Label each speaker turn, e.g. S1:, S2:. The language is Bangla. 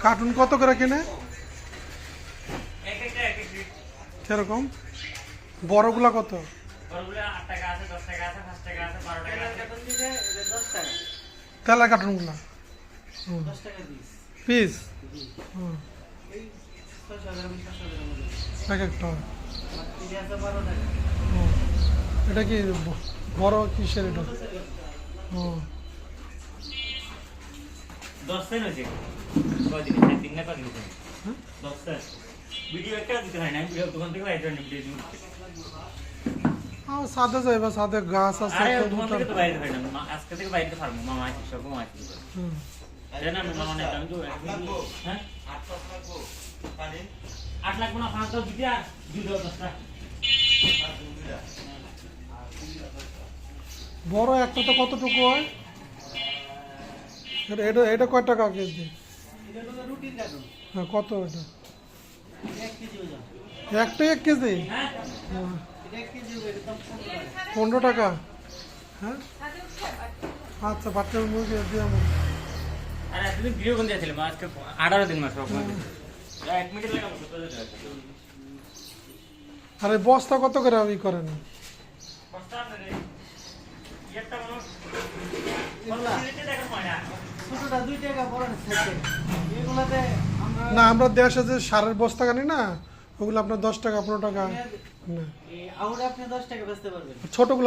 S1: কার্টুন কত করে কিনে? কিরকম? বড়গুলা কত? তেলের কার্টুনগুলা পিস এক একটা। এটা কি বড় কিসের এটা? ও
S2: 10 সেন্ট হয়েছে কদিন 3 না কদিন 10 সেন্ট ভিডিও একটা দিতে হয় না ভিডিও দোকান থেকে বাইরে আনি ভিডিও
S1: সাথে যাইবা, সাথে গাছ আছে।
S2: আরে দোকান থেকে তো বাইরে হয় না আজকে থেকে বাইরে ফার্ম মামা আছে সব মামা আছে জানা না মামা না আমি তো হ্যাঁ 8 লাগবো পানি 8 লাগবো না 5 দাও দিতে আর 2 দাও 10টা
S1: বড় একটা তো কতটুকু হয়? এটা এটা কয় টাকা কেজি? হ্যাঁ কত এটা? 1 কেজি? 15 টাকা। হ্যাঁ আচ্ছা, বাচ্চার মুরগি দিয়ে
S2: আরে তুমি ভিডিও কোন দিয়েছিলে আজকে 18 দিন মাস সব 1 মিনিট লাগাবো
S1: আর এই বস্তা কত করে আমি করেন?
S2: বস্তা আপনারে একটা মানুষ বললা টাকা পয়সা ছোটটা 2 টাকা বড় থাকে এগুলাতে
S1: না, আমরা দেশে যে সারের বস্তা কানি না, ওগুলো আপনার 10 টাকা 15 টাকা। না
S2: এই আউট আপনি 10 টাকা বেচতে পারবেন
S1: ছোটগুলো